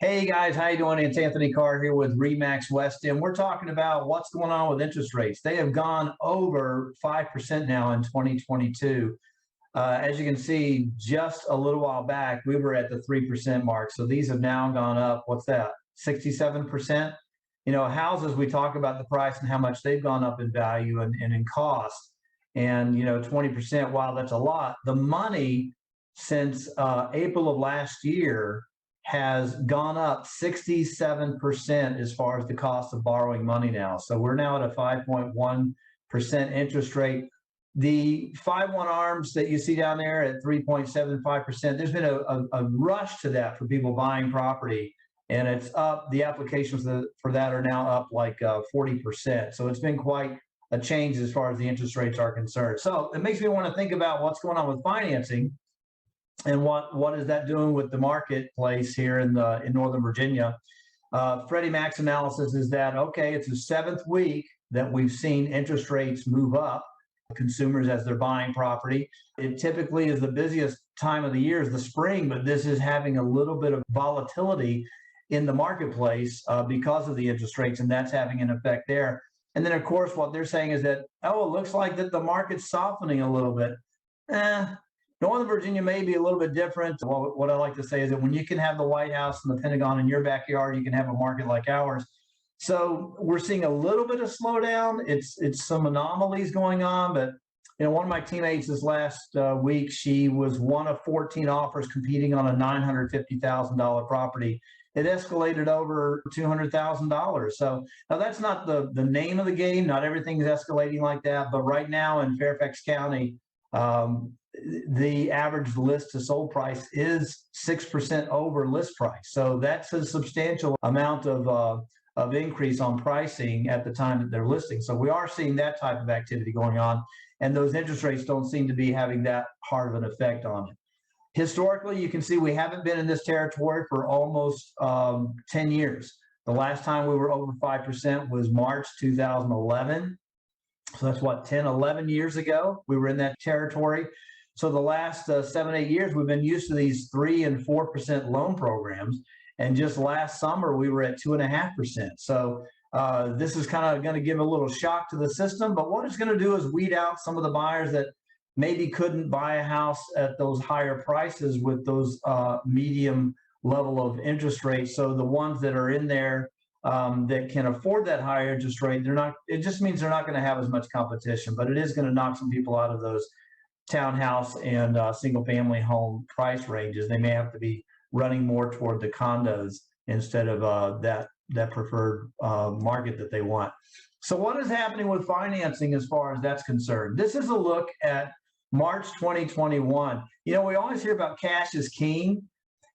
Hey guys, how you doing? It's Anthony Carr here with Remax West End. We're talking about what's going on with interest rates. They have gone over 5% now in 2022. As you can see, just a little while back, we were at the 3% mark. So these have now gone up, what's that, 67%? Houses, we talk about the price and how much they've gone up in value and in cost. And, 20%, while that's a lot, the money since April of last year has gone up 67% as far as the cost of borrowing money now. So we're now at a 5.1% interest rate. The 5/1 ARMs that you see down there at 3.75%, there's been a rush to that for people buying property, and it's up. The applications for that are now up like 40%. So it's been quite a change as far as the interest rates are concerned. So it makes me want to think about what's going on with financing and what is that doing with the marketplace here in Northern Virginia. Freddie Mac's analysis is that, okay, it's the seventh week that we've seen interest rates move up, consumers as they're buying property. It typically is the busiest time of the year is the spring, but this is having a little bit of volatility in the marketplace because of the interest rates, and that's having an effect there. And then, of course, what they're saying is that, oh, it looks like that the market's softening a little bit. Northern Virginia may be a little bit different. What I like to say is that when you can have the White House and the Pentagon in your backyard, you can have a market like ours. So we're seeing a little bit of slowdown. It's some anomalies going on, but one of my teammates this last week, she was one of 14 offers competing on a $950,000 property. It escalated over $200,000. So now that's not the name of the game. Not everything is escalating like that, but right now in Fairfax County, the average list to sold price is 6% over list price. So that's a substantial amount of increase on pricing at the time that they're listing. So we are seeing that type of activity going on, and those interest rates don't seem to be having that hard of an effect on it. Historically, you can see we haven't been in this territory for almost 10 years. The last time we were over 5% was March 2011. So that's what, 10, 11 years ago, we were in that territory. So the last 7, 8 years, we've been used to these 3 and 4% loan programs. And just last summer, we were at 2.5%. So this is kind of going to give a little shock to the system. But what it's going to do is weed out some of the buyers that maybe couldn't buy a house at those higher prices with those medium level of interest rates. So the ones that are in there that can afford that higher interest rate, it just means they're not going to have as much competition, but it is going to knock some people out of those townhouse and single family home price ranges. They may have to be running more toward the condos instead of that preferred market that they want. So what is happening with financing as far as that's concerned? This is a look at March 2021. We always hear about cash is king.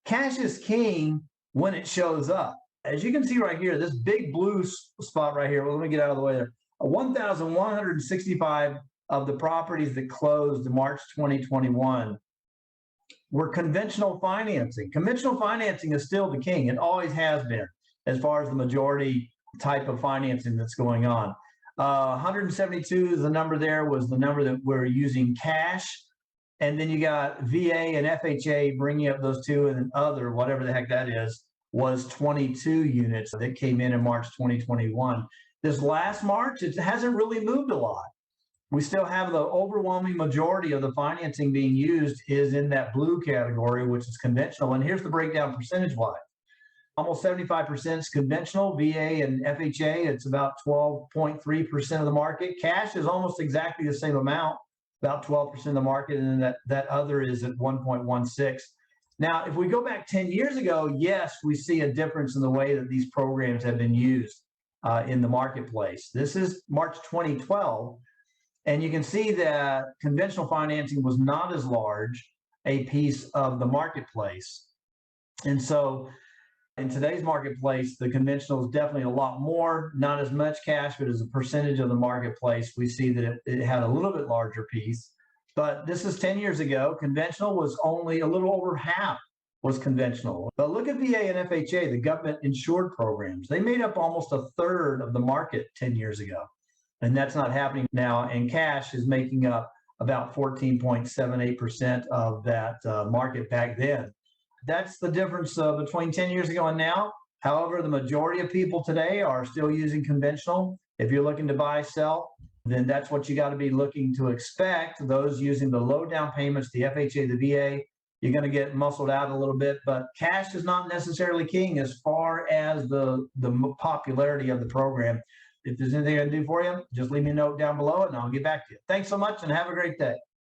Cash is king when it shows up. As you can see right here, this big blue spot right here, well, let me get out of the way there. 1,165 of the properties that closed in March 2021 were conventional financing. Conventional financing is still the king. It always has been as far as the majority type of financing that's going on. 172 is the number there, was the number that we're using cash. And then you got VA and FHA bringing up those two, and then other, whatever the heck that is, was 22 units that came in March 2021. This last March, it hasn't really moved a lot. We still have the overwhelming majority of the financing being used is in that blue category, which is conventional. And here's the breakdown percentage-wise. Almost 75% is conventional, VA and FHA. It's about 12.3% of the market. Cash is almost exactly the same amount, about 12% of the market, and then that other is at 1.16. Now, if we go back 10 years ago, yes, we see a difference in the way that these programs have been used in the marketplace. This is March 2012. And you can see that conventional financing was not as large a piece of the marketplace. And so in today's marketplace, the conventional is definitely a lot more, not as much cash, but as a percentage of the marketplace, we see that it had a little bit larger piece. But this is 10 years ago. Conventional was only a little over half was conventional. But look at VA and FHA, the government insured programs. They made up almost a third of the market 10 years ago. And that's not happening now. And cash is making up about 14.78% of that market back then. that's the difference between 10 years ago and now. However, the majority of people today are still using conventional. If you're looking to buy, sell, then that's what you got to be looking to expect. Those using the low down payments, the FHA, the VA, you're going to get muscled out a little bit, but cash is not necessarily king as far as the popularity of the program. If there's anything I can do for you, just leave me a note down below and I'll get back to you. Thanks so much and have a great day.